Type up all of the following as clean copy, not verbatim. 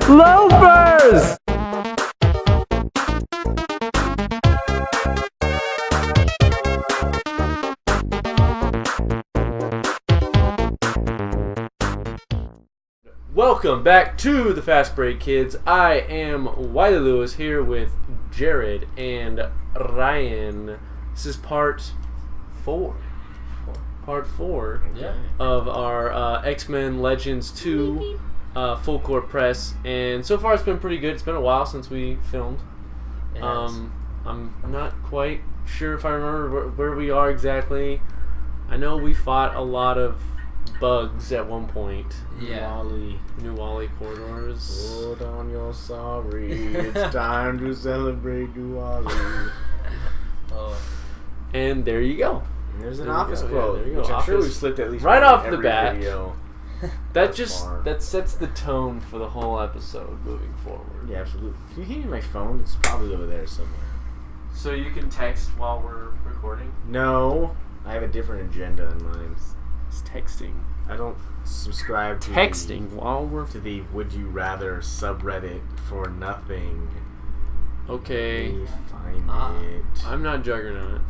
Loafers! Welcome back to the Fastbreak Kids. I am Wiley Lewis here with Jared and Ryan. This is part 4. Part 4 of our X-Men Legends 2 full court press. And so far it's been pretty good. It's been a while since we filmed. I'm not quite sure if I remember where we are exactly. I know we fought a lot of bugs at one point. Yeah. New Wally corridors. Hold on, you're sorry. It's time to celebrate New Wally. And there you go. There's an office quote, there you go. which I'm sure Office. we've slipped at least Right off the every bat. video. That sets the tone for the whole episode moving forward. Yeah, absolutely. Can you hear my phone? It's probably over there somewhere. So you can text while we're recording? No, I have a different agenda in mind. It's texting. I don't subscribe to While we're to the Would You Rather subreddit for nothing. okay. Let me find it. I'm not Juggernaut.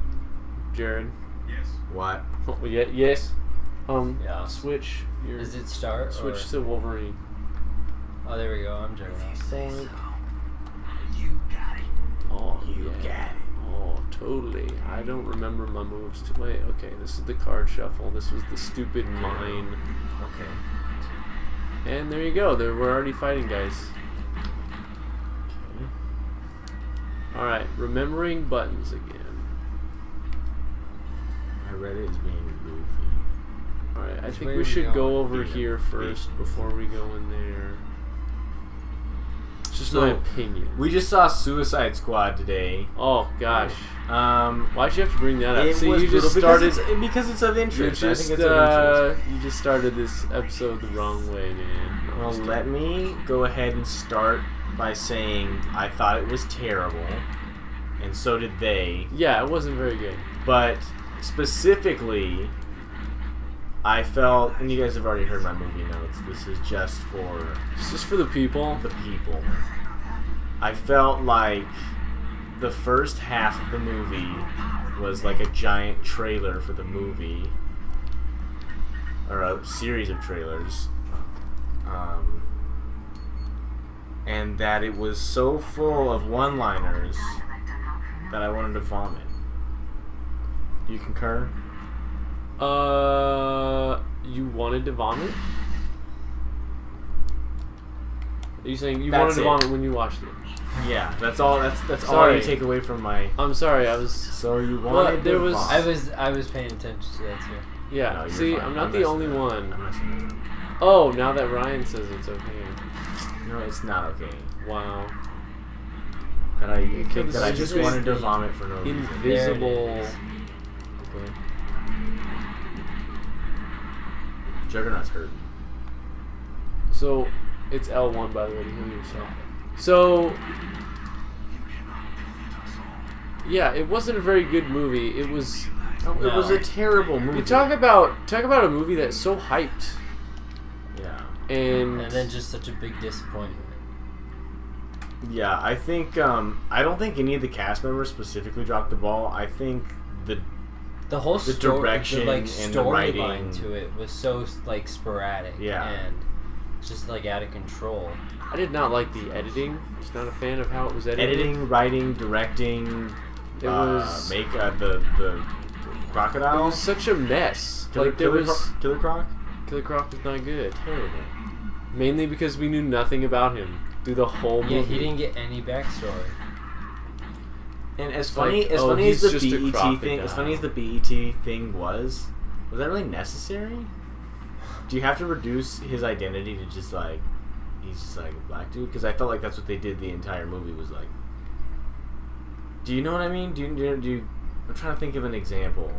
Jared. Yes. What? Oh, yes. Yeah. Switch. Does it start? Switch to Wolverine. Oh, there we go. I'm Juggernaut. Oh, You yeah. got it. Oh, totally. I don't remember my moves. Wait, okay. This is the card shuffle. This was the stupid mine. Okay. And there you go. We're already fighting, guys. Okay. Alright, remembering buttons again. I read it as being goofy. Alright, I Which think way we are we should going? go over Yeah. here first before we go in there. It's just So, my opinion. We just saw Suicide Squad today. Oh, gosh. Why'd you have to bring that up? It See, was you just brutal started... because it's of You interest. I just, think it's of interest. you just started this episode the wrong way, man. No, I'm Well, just let kidding. me go ahead and start by saying I thought it was terrible, and so did they. Yeah, it wasn't very good. But specifically, I felt, and you guys have already heard my movie notes, this is just for It's just for the people. the people. I felt like the first half of the movie was like a giant trailer for the movie, or a series of trailers, and that it was so full of one-liners that I wanted to vomit. Do you concur? You wanted to vomit? Are you saying you That's wanted to it. vomit when you watched it? Yeah, that's all. That's all Sorry. you take away from my. I'm sorry, I was... So you Well, wanted there to was- vomit. I was paying attention to that too. Yeah, No, you're see, fine. I'm not the messing only it up. one. I'm messing it up. Oh, now that Ryan says it's okay. No, it's not okay. Wow. That I Because think that I this just is wanted to the vomit for no reason. Invisible... Okay. Juggernaut's hurt. So, it's L1, by the way, to heal yourself. So... Yeah, it wasn't a very good movie. It was... It was a terrible movie. You talk about a movie that's so hyped. Yeah. And then just such a big disappointment. Yeah, I think I don't think any of the cast members specifically dropped the ball. I think The whole The story, direction the and the storyline writing. to it was so sporadic. Yeah. And just out of control. I did not like the editing. I was not a fan of how it was edited. editing, writing, directing, It was... make the crocodile. It was such a mess. Killer, Like, there Killer, was... Killer Croc. Killer Croc was not good. Terrible. Mainly because we knew nothing about him through the whole movie. Yeah, he didn't get any backstory. And as It's funny like, as oh, funny as he's the just a BET thing, crocodile. as funny as the BET thing was that really necessary? Do you have to reduce his identity to just like he's just like a black dude? Because I felt like that's what they did the entire movie was like. Do you know what I mean? Do you? I'm trying to think of an example.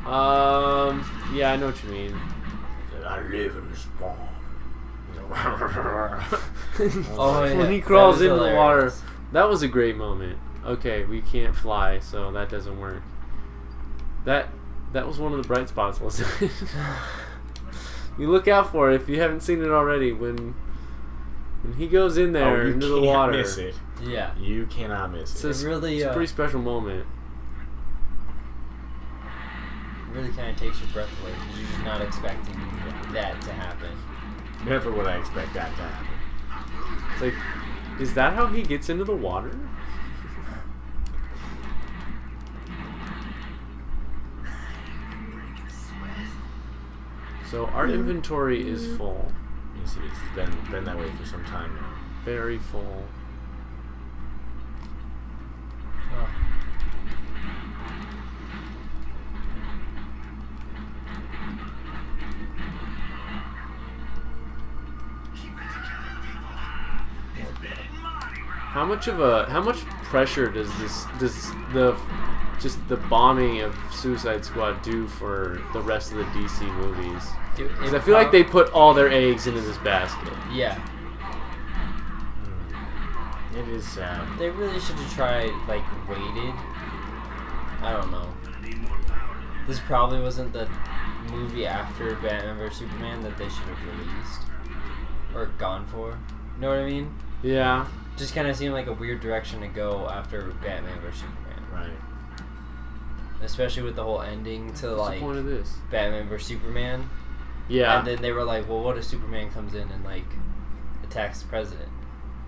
Yeah, I know what you mean. I live in this farm. Oh, yeah. When he That crawls was into the water. hilarious. That was a great moment. Okay, we can't fly, so that doesn't work. That was one of the bright spots, wasn't it? You look out for it if you haven't seen it already. When When he goes in there into the water, miss it. Yeah. You cannot miss it. It's It really, it's a pretty special moment. really kind of takes your breath away because you're just not expecting that to happen. Never would I expect that to happen. It's like, is that how he gets into the water? So our inventory is full. You see, it's been that way for some time now. Very full. Oh. How much pressure does the bombing of Suicide Squad do for the rest of the DC movies? Dude, Because I feel like they put all their eggs into this basket. Yeah. It is sad. They really should have tried, like, waited. I don't know. This probably wasn't the movie after Batman vs. Superman that they should have released. Or gone for. You know what I mean? Yeah. Just kind of seemed like a weird direction to go after Batman vs. Superman. Right. Especially with the whole ending to, What's like, the point of this? Batman vs. Superman. Yeah. And then they were like, well, what if Superman comes in and, like, attacks the president?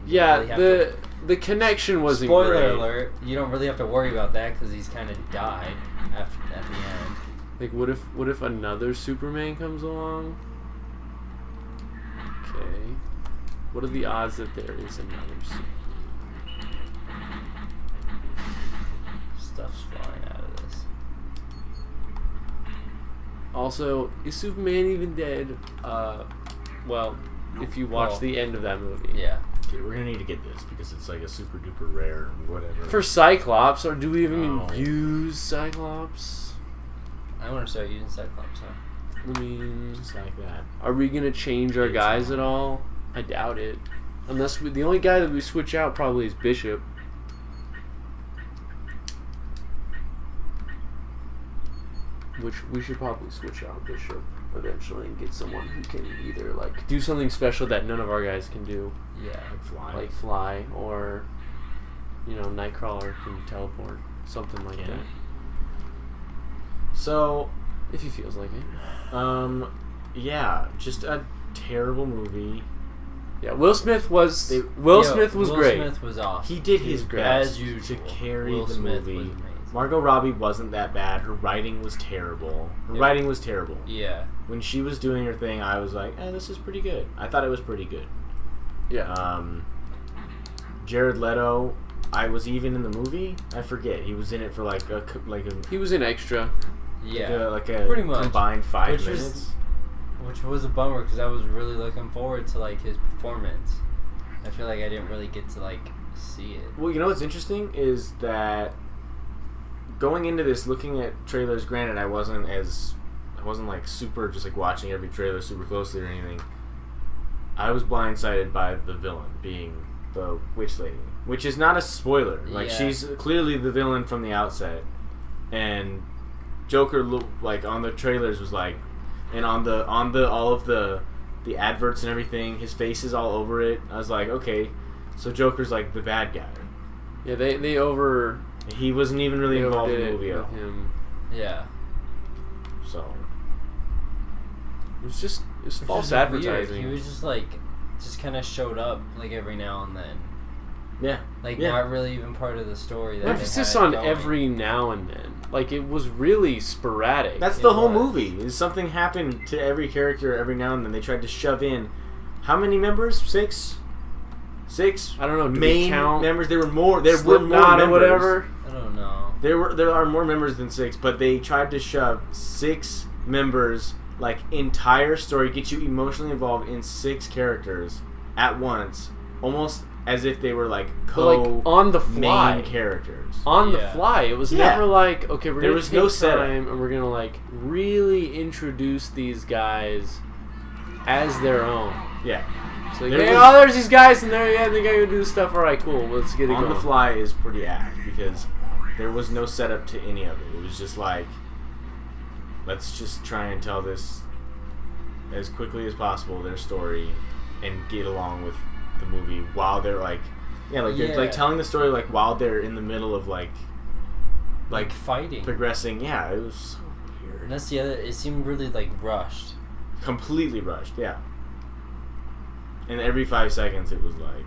Yeah, really have the connection wasn't Spoiler great. alert, you don't really have to worry about that because he's kind of died at the end. Like, what if another Superman comes along? Okay. What are the odds that there is another Superman? Stuff's flying out of this. Also, is Superman even dead? Well, if you watch the end of that movie. Yeah. Okay, we're gonna need to get this because it's like a super duper rare whatever. For Cyclops, or do we even No. use Cyclops? I want to start using Cyclops, huh? I mean, Just like that. are we gonna change our guys at all? I doubt it. Unless the only guy that we switch out probably is Bishop. Which we should probably switch out Bishop eventually and get someone who can either like do something special that none of our guys can do, Yeah. Like fly. like fly, or Nightcrawler can teleport, something like Can that. So, If he feels like it. yeah, just a terrible movie. Yeah, Will Smith was They- Will Yo, Smith was Will great. Smith was awesome. He did He his was great. best As usual. to carry Will the Smith movie. was amazing. Margot Robbie wasn't that bad. Her writing was terrible. Her Yeah. writing was terrible. Yeah. When she was doing her thing, I was like, this is pretty good. I thought it was pretty good. Yeah. Jared Leto, I was even in the movie. I forget. He was in it for like a He was an extra. Yeah. like a pretty much. combined 5 Which minutes. was- Which was a bummer because I was really looking forward to like his performance. I feel like I didn't really get to like see it. Well, you know what's interesting is that going into this, looking at trailers. Granted, I wasn't like super just like watching every trailer super closely or anything. I was blindsided by the villain being the witch lady, which is not a spoiler. Like Yeah. she's clearly the villain from the outset, and Joker like on the trailers was like, and on the all of the adverts and everything, his face is all over it. I was like, okay, so Joker's like the bad guy. Yeah, they over. He wasn't even really They involved in overdid the it movie at with all. him. Yeah. So It was just Which false is weird. advertising. He was just kind of showed up like every now and then. yeah, Like Yeah. not really even part of the story. That Emphasis they had on going. every now and then. Like it was really sporadic. that's It the whole was. movie. Is something happened to every character every now and then. They tried to shove in how many members? Six. I don't know. Do we Main count members. There were more. There were more Slipknot members. or whatever? I don't know. There are more members than 6, but they tried to shove 6 members, like entire story, get you emotionally involved in 6 characters at once, almost as if they were like Like on the fly. main characters. On the Yeah. fly. It was Yeah. never like, okay, we're There gonna was take no setup. time and we're gonna like really introduce these guys as their own. Yeah, It's like, There hey, was- there's these guys and there, yeah, they gotta do stuff. All right, cool. Let's get it on going. the fly is pretty apt because there was no setup to any of it. It was just like, let's just try and tell this as quickly as possible, their story, and get along with the movie while they're like, they're like telling the story like while they're in the middle of like fighting, progressing. Yeah, it was so weird. And that's the other. It seemed really like rushed. Completely rushed. Yeah. And every 5 seconds, it was like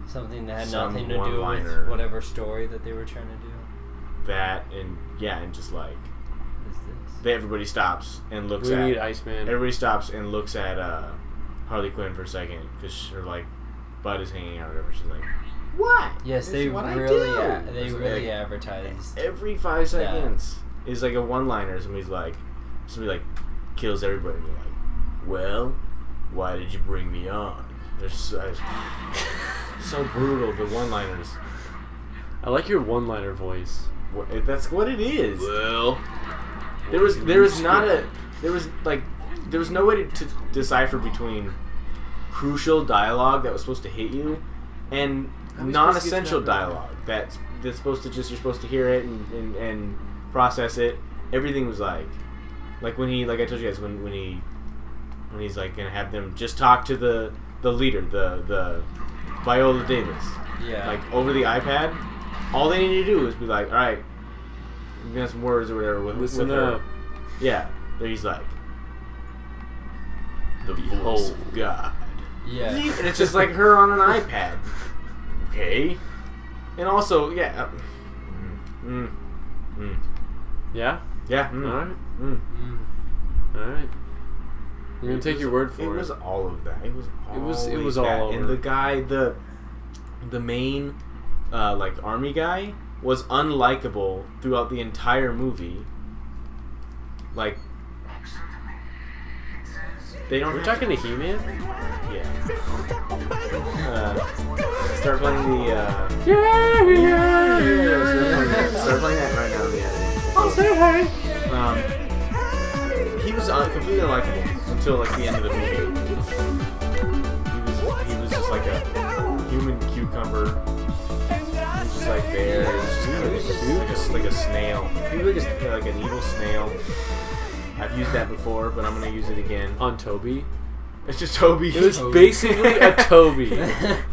something that had some nothing to do one-liner. with whatever story that they were trying to do. That and just like What is this? everybody stops and looks We at need Iceman. everybody stops and looks at Harley Quinn for a second because her like butt is hanging out or whatever. She's like, "What?" Yes, This they is what I really do. they It's really like, advertised. every 5 seconds is like a one-liner. Somebody like kills everybody. And you're like, "Well, why did you bring me on?" There's so brutal. The one-liners. I like your one-liner voice. That's what it is. Well, There was no way to decipher between crucial dialogue that was supposed to hit you and How are we supposed to get to non-essential that dialogue that's supposed to you're supposed to hear it and process it. Everything was like when he, like I told you guys, when he's like gonna have them just talk to the leader, the Viola Davis, Yeah. like over the iPad. All they need to do is be like, all right, we got some words or whatever with her. up. Yeah, then he's like, the voice of God. Yeah. And it's just like her on an iPad. Okay. And also, yeah. Yeah? Yeah. Alright. Mm. Alright. I'm gonna take your word for it. It was all of that. It was was that. all over. And the guy, the main, like, army guy was unlikable throughout the entire movie. Like, they don't. We're talking to He-Man? Yeah. Start playing the. Start playing that right now. Yeah. I'll say hey. He was completely unlikable until like the end of the movie. He was just like a human cucumber. He was just like there. He was just like a snail. He was like an evil snail. I've used that before, but I'm gonna use it again. On Toby? It's just Toby. It was basically a Toby.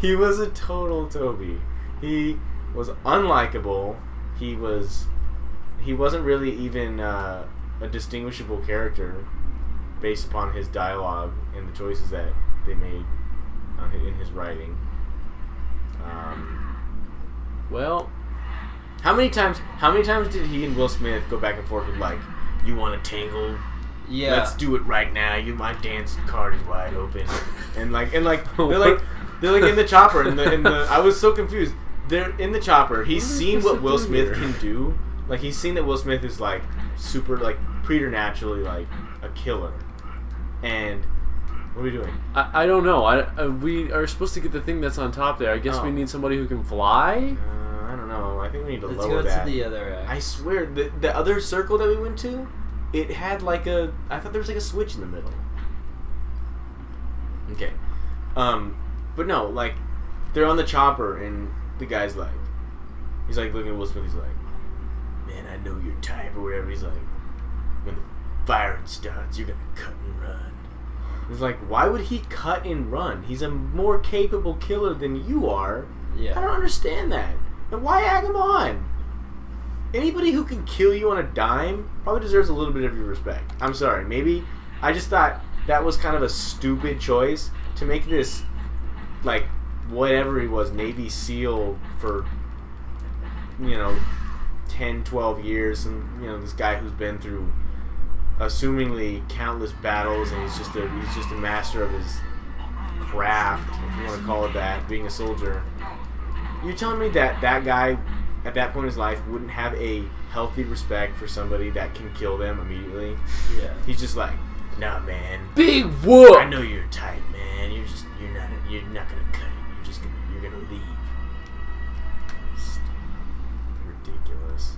He was a total Toby. He was unlikable. He wasn't really even a distinguishable character based upon his dialogue and the choices that they made in his writing. Well, how many times did he and Will Smith go back and forth with like, "You want to tangle? Yeah. Let's do it right now. My dance card is wide open." and they're like in the chopper and the I was so confused. They're in the chopper. He's seen what Will Smith can do. Like, he's seen that Will Smith is like super, like, preternaturally like a killer. And what are we doing? I don't know. We are supposed to get the thing that's on top there. I guess we need somebody who can fly? I don't know. I think we need to Let's lower go that. to the other act. I swear, the other circle that we went to, it had like I thought there was like a switch in the middle. Okay. But no, like, they're on the chopper and the guy's like, he's like looking at Will Smith, he's like, "Man, I know your type," or whatever. He's like, "When the firing starts, you're gonna cut and run." He's like, why would he cut and run? He's a more capable killer than you are. Yeah. I don't understand that. And why egg him on? Anybody who can kill you on a dime probably deserves a little bit of your respect. I'm sorry. Maybe I just thought that was kind of a stupid choice to make this, like, whatever he was, Navy SEAL for, 10, 12 years. And, this guy who's been through assumingly countless battles, and he's just a master of his craft, if you want to call it that, being a soldier. You're telling me that guy at that point in his life wouldn't have a healthy respect for somebody that can kill them immediately? Yeah. He's just like, "Nah, man. Big whoop! I know you're tight, man. You're not gonna cut it. You're gonna leave." Ridiculous.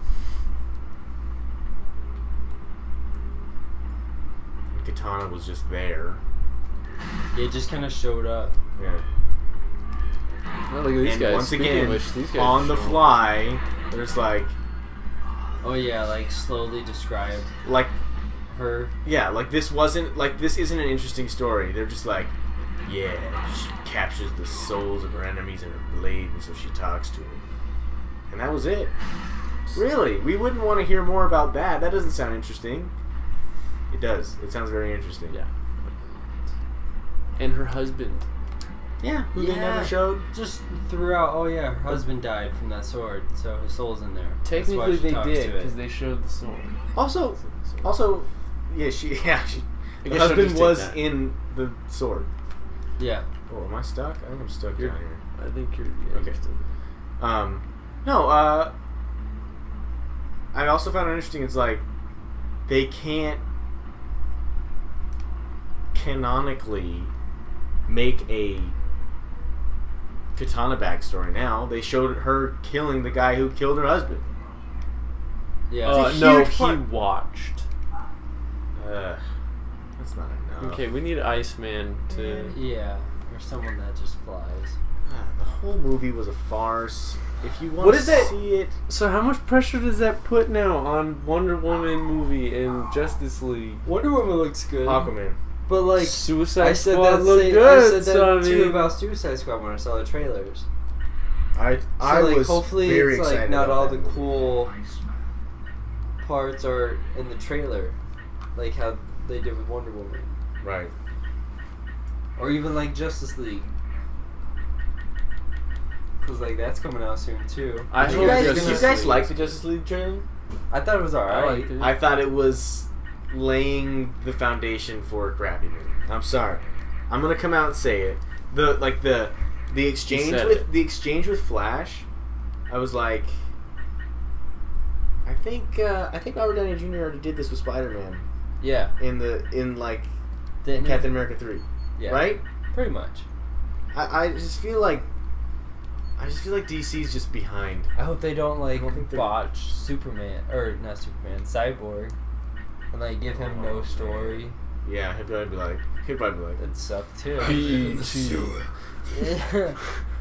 And Katana was just there. It just kind of showed up. Yeah. Well, look at these And guys. once Speaking again, of which, these guys on are the strong. fly, there's like Oh yeah, like slowly describe like her. yeah, like this isn't an interesting story. They're just like, yeah, she captures the souls of her enemies in her blade, and so she talks to them. And that was it. Really? We wouldn't want to hear more about that. That doesn't sound interesting. It does. It sounds very interesting. Yeah. And her husband. Yeah, who they never showed. Just threw out, oh yeah, her husband died from that sword, so his soul's in there. Technically they did, because they showed the sword. Also, the I husband was in the sword. Yeah. Oh, am I stuck? I think I'm stuck down here. I think you're... Yeah, Okay. you're still there. No, I also found it interesting, it's like, they can't canonically make a Katana backstory now. They showed her killing the guy who killed her husband. Yeah. It's a No, huge he part. watched. That's not enough. Okay, we need Iceman to... Yeah. Or someone that just flies. The whole movie was a farce. If you want What to is that? see it... So how much pressure does that put now on Wonder Woman movie and Justice League? Wonder Woman looks good. Aquaman. But like, Suicide I said Squad that, looked I good, said that too Sonny. about Suicide Squad when I saw the trailers. I like, was hopefully very it's like excited not about all that the movie. cool parts are in the trailer, like how they did with Wonder Woman, Right. or even like Justice League, because like that's coming out soon too. I Did hope you guys, Justice did you guys League- like the Justice League trailer? I thought it was I alright. liked it. I thought it was laying the foundation for a crappy movie. I'm sorry. I'm gonna come out and say it. The exchange said with it. the exchange with Flash, I was like, I think Robert Downey Jr. already did this with Spider-Man Yeah, in didn't Captain America 3, Yeah, right? pretty much. I just feel like DC's just behind. I hope they don't like I don't think they're- botch Superman or not Superman, Cyborg, and like give him no story. Yeah, he'd probably be like, That'd suck too. yeah,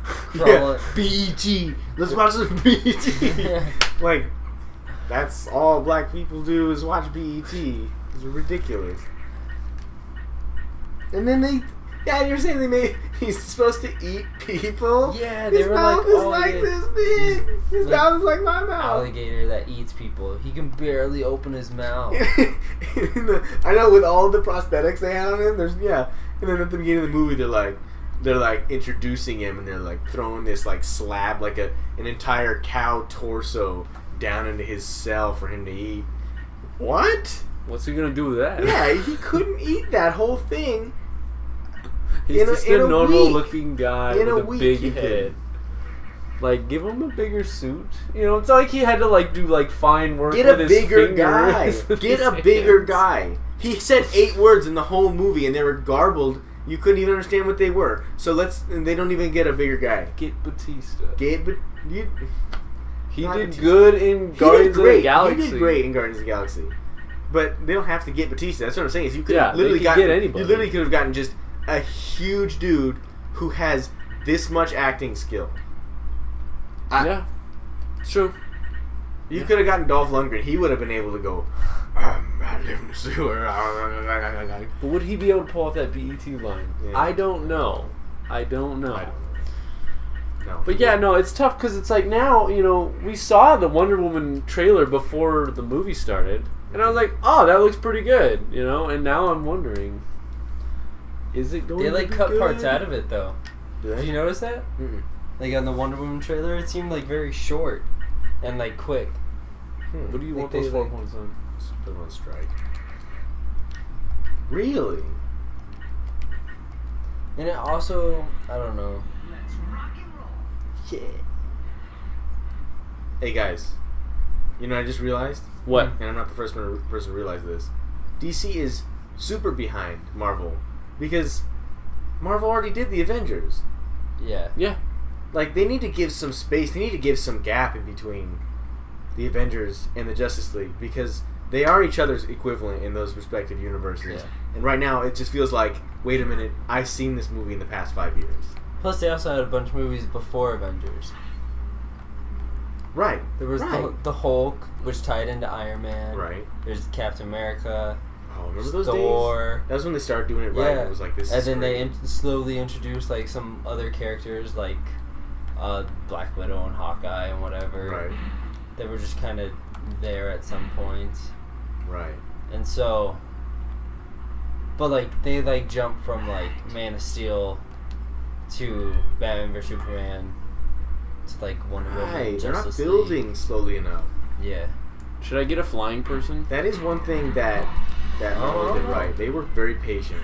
Crawl it. BET. Let's watch some BET. Like, that's all black people do is watch BET. It's ridiculous. And then you're saying he's supposed to eat people? Yeah, they His were mouth like, is oh, like yeah. this big. His Like, mouth is like my mouth. Alligator that eats people. He can barely open his mouth. I know, with all the prosthetics they had on him, and then at the beginning of the movie they're like introducing him and they're like throwing this like slab, like an entire cow torso down into his cell for him to eat. What? What's he gonna do with that? Yeah, he couldn't eat that whole thing. He's just in a a normal week. looking guy In a with a week, big he head. could. Like, give him a bigger suit. You know, it's not like he had to like do like fine work Get with a his bigger guy. fingers, with Get his a bigger hands. guy. He said 8 words in the whole movie and they were garbled. You couldn't even understand what they were. So they don't even get a bigger guy. Get Batista. He He not did Batista. good in Guardians of the Galaxy. He did great in Guardians of the Galaxy. But they don't have to get Batista. That's what I'm saying. Is you could Yeah, have literally they could gotten get anybody. You literally could have gotten just a huge dude who has this much acting skill. Yeah, it's true. You could have gotten Dolph Lundgren. He would have been able to go, I live in the sewer. But would he be able to pull off that BET line? Yeah. I don't know. I don't know. No. But yeah, no, it's tough because it's like now, you know, we saw the Wonder Woman trailer before the movie started, and I was like, oh, that looks pretty good, you know, and now I'm wondering, is it going They to like be cut good? parts out of it though. Do Did you notice that? Mm-mm. Like on the Wonder Woman trailer, it seemed like very short and like quick. What do you Like want they, those 4 like- points on? Just put him on strike. Really? And it also, I don't know. Yeah. Hey guys, you know what I just realized? What? And I'm not the first person to realize this. DC is super behind Marvel because Marvel already did the Avengers. Yeah. Yeah. Like, they need to give some space. They need to give some gap in between the Avengers and the Justice League because they are each other's equivalent in those respective universes. Yeah. And right now, it just feels like, wait a minute, I've seen this movie in the past 5 years. Plus, they also had a bunch of movies before Avengers. Right. There was right. the Hulk, which tied into Iron Man. Right. There's Captain America. Oh, remember those Thor. days? That was when they started doing it right. Yeah. It was like this. And is then great. they slowly introduced like some other characters like Black Widow and Hawkeye and whatever. Right. They were just kind of there at some point. Right. And so, but like they like jumped from like Man of Steel to Batman vs Superman to like Wonder Woman. Right. They're not Justice League. building slowly enough. Yeah. Should I get a flying person? That is one thing that Marvel did right. They were very patient.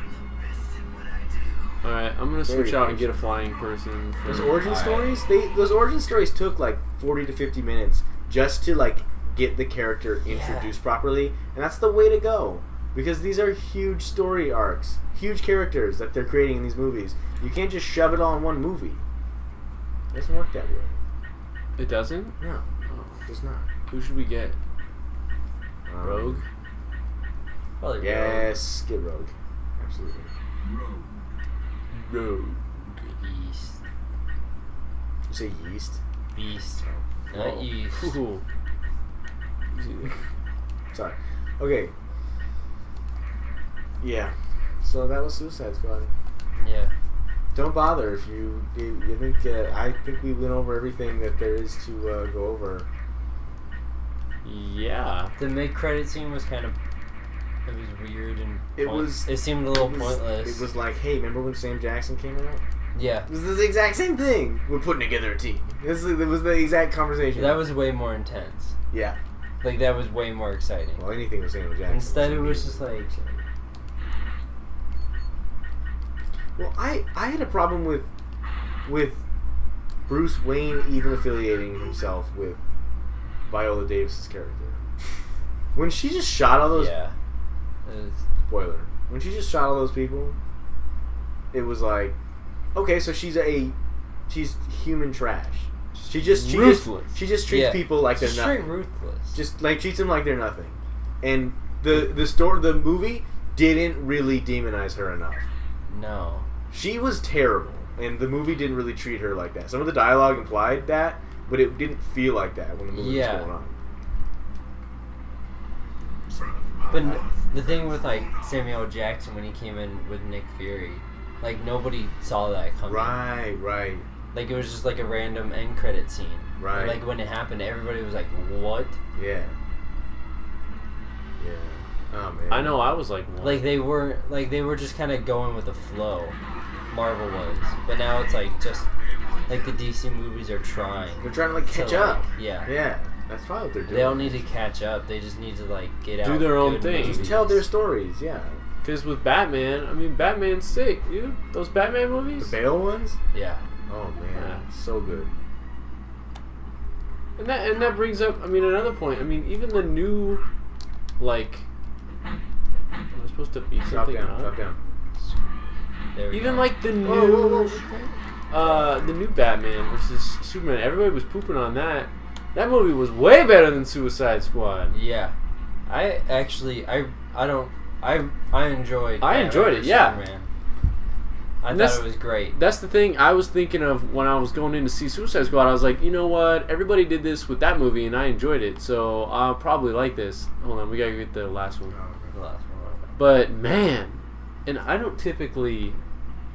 All right, I'm gonna switch Very out and get a flying person. Those origin stories, those origin stories took like 40 to 50 minutes just to like get the character introduced properly, and that's the way to go because these are huge story arcs, huge characters that they're creating in these movies. You can't just shove it all in one movie. It doesn't work that way. It doesn't? No, Oh. it does not. Who should we get? Rogue? Probably Yes, get Rogue. Absolutely. Rogue. Beast. You say yeast? Beast. Oh. Not yeast. Ooh. Sorry. Okay. Yeah. So that was Suicide Squad. Yeah. Don't bother if you think. I think we went over everything that there is to go over. Yeah. The mid-credit scene was kind of. It was weird and. It seemed a little pointless. It was like, hey, remember when Sam Jackson came out? Yeah. This is the exact same thing. We're putting together a team. It was the exact conversation. That was way more intense. Yeah. Like, that was way more exciting. Well, anything with Sam Jackson. Instead, it was just like. Well, I had a problem with Bruce Wayne even affiliating himself with Viola Davis's character. When she just shot all those. Yeah. Spoiler. When she just shot all those people, it was like, okay, so she's human trash. She just treats people like they're straight nothing. ruthless. Just like treats them like they're nothing. And the movie didn't really demonize her enough. No. She was terrible, and the movie didn't really treat her like that. Some of the dialogue implied that, but it didn't feel like that when the movie was going on. But the thing with like Samuel L. Jackson when he came in with Nick Fury, like nobody saw that coming. Right. Like it was just like a random end credit scene. Right. And, like when it happened, everybody was like, "What?" Yeah. Oh man. I know. I was like, what? Like they were just kind of going with the flow. Marvel was, but now it's like just like the DC movies are trying. They're trying to like catch up. Yeah. Yeah. That's probably what they're doing. They don't need to catch up. They just need to like get out. Do their own good thing. movies. Just tell their stories. Yeah. Because with Batman, I mean, Batman's sick, dude. Those Batman movies. The Bale ones. Yeah. Oh man, Yeah. so good. And that brings up, I mean, another point. I mean, even the new, like, am I supposed to beat Drop something down. up? Drop down. There we Even go. like the new, Whoa. the new Batman versus Superman. Everybody was pooping on that. That movie was way better than Suicide Squad. Yeah. I actually I enjoyed. I enjoyed it, yeah. Superman. I And thought it was great. That's the thing I was thinking of when I was going in to see Suicide Squad. I was like, you know what? Everybody did this with that movie, and I enjoyed it, so I'll probably like this. Hold on, we gotta get the last one. The last one. But man, and I don't typically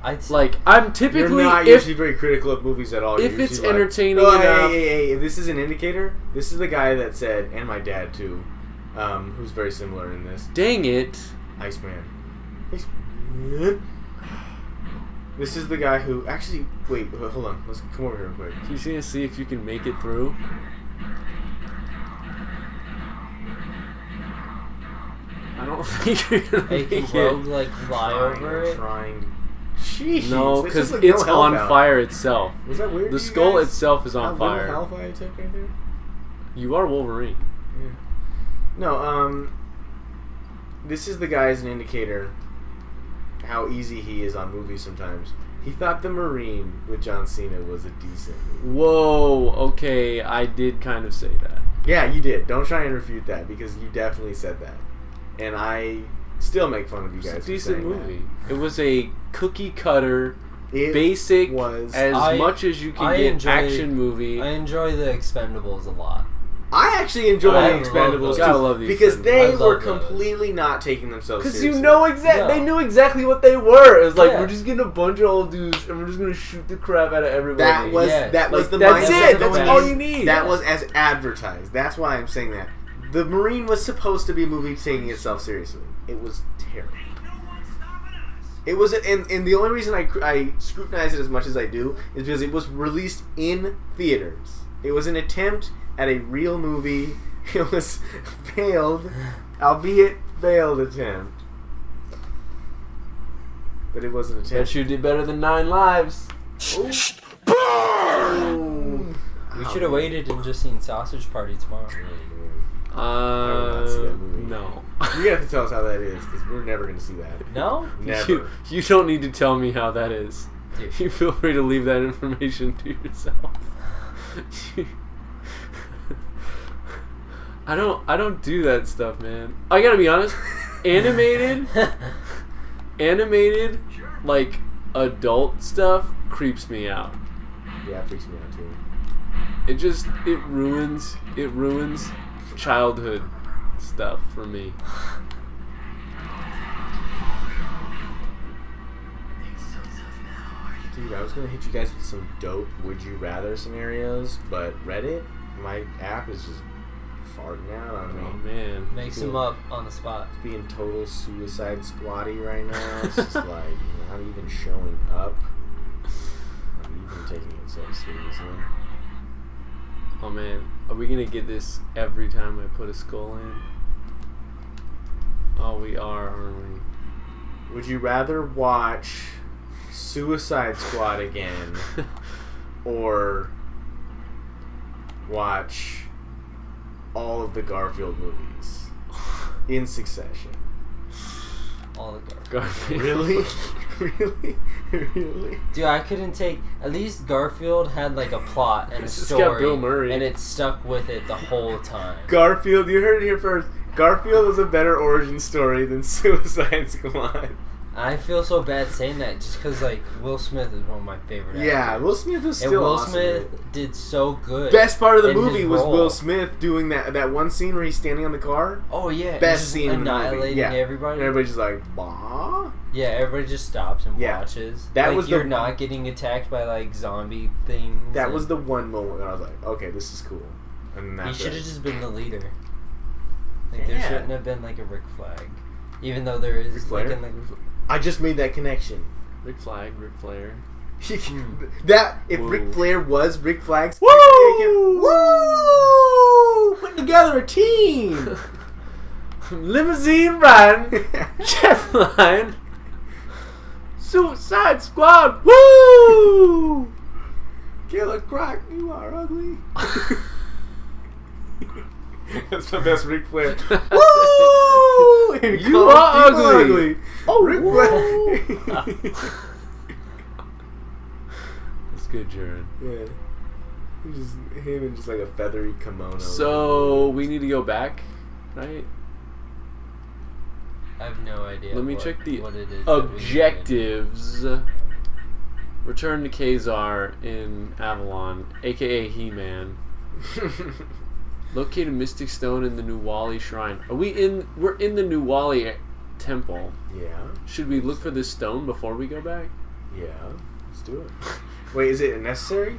I'd say, like. I'm typically You're not if usually very critical of movies at all. if You're it's usually like, entertaining oh, enough. hey, if this is an indicator, this is the guy that said, and my dad too, who's very similar in this. Dang it! Iceman. This is the guy who actually. Wait, hold on. Let's come over here real quick. So you're gonna see if you can make it through. I don't think you're gonna hey, make can it. Rogue like fly over it? Trying. Jeez, No, this because is like it's no on health out. fire itself. Was that weird? The to you skull guys? itself is on How little fire. health I took right there. You are Wolverine. Yeah. No, this is the guy as an indicator how easy he is on movies sometimes. He thought The Marine with John Cena was a decent movie. Whoa, okay, I did kind of say that. Yeah, you did. Don't try and refute that because you definitely said that. And I still make fun of you It's guys a for decent saying movie. It was a cookie cutter, It basic, was as I- much as you can I get enjoy- action movie. I enjoy the Expendables a lot. I actually enjoy I the Expendables Gotta love the because Expendables. they I were love those. completely not taking themselves Because seriously. you know they knew exactly what they were. It was like, Yeah. we're just getting a bunch of old dudes and we're just gonna shoot the crap out of everybody. that was Yeah. that was Like, the that's mindset. it. That's going all in. you need. That Yeah. was as advertised. That's why I'm saying that. The Marine was supposed to be a movie taking itself seriously. It was terrible. It was, and the only reason I scrutinize it as much as I do is because it was released in theaters. It was an attempt at a real movie. It was failed, albeit failed attempt. But it was an attempt. Bet you did better than 9 Lives. Ooh. We should have waited and just seen Sausage Party tomorrow. I will not see that movie. No. You have to tell us how that is, because we're never going to see that. No? Never. You don't need to tell me how that is. Dude. You feel free to leave that information to yourself. I don't do that stuff, man. I gotta be honest. Animated, like adult stuff creeps me out. Yeah, it freaks me out too. It ruins childhood stuff for me. Dude, I was going to hit you guys with some dope would you rather scenarios, but Reddit, my app is just farting out on me. Oh man. Makes them up on the spot. It's being total suicide squatty right now. It's just like not even showing up. Not even taking it so seriously. Oh man. Are we gonna get this every time I put a skull in? Oh, we are, aren't we? Would you rather watch Suicide Squad again or watch all of the Garfield movies in succession? All the garbage. Garfield. Really? Really? Really? Dude, I couldn't take. At least Garfield had like a plot and a It's just story, got Bill Murray. and it stuck with it the whole time. Garfield, you heard it here first. Garfield is a better origin story than Suicide Squad. I feel so bad saying that just because like Will Smith is one of my favorite actors. Yeah, Will Smith was still and Will awesome. Smith did so good. Best part of the in movie his was role. Will Smith doing that one scene where he's standing on the car. Oh yeah, and Best just scene in the movie. annihilating Yeah. everybody. And everybody's just like, bah? Yeah, everybody just stops and Yeah. watches. That like, was the- you're not getting attacked by like zombie things. That and was the one moment where I was like, okay, this is cool. And He that's should have it. just been the leader. Like there Yeah. shouldn't have been like a Rick Flag, even though there is Ric like Flair? in like. I just made that connection. Rick Flag, Ric Flair. That if Whoa. Ric Flair was Ric Flag's Woo! woo! Putting together a team. Limousine ride, jet line, Suicide Squad. Woo! Killer Croc, you are ugly. That's my best Ric Flair. Woo! And You call are people ugly. Oh, Ric woo. Flair. That's good, Jared. Yeah. Just him in just like a feathery kimono. So we need to go back, right? I have no idea. Let me check the what it is that we did. objectives. Return to Kazar in Avalon, aka He-Man. Locate a mystic stone in the Nuwali Shrine. We're in the Nuwali temple. Yeah. Should we look for this stone before we go back? Yeah. Let's do it. Wait, is it necessary?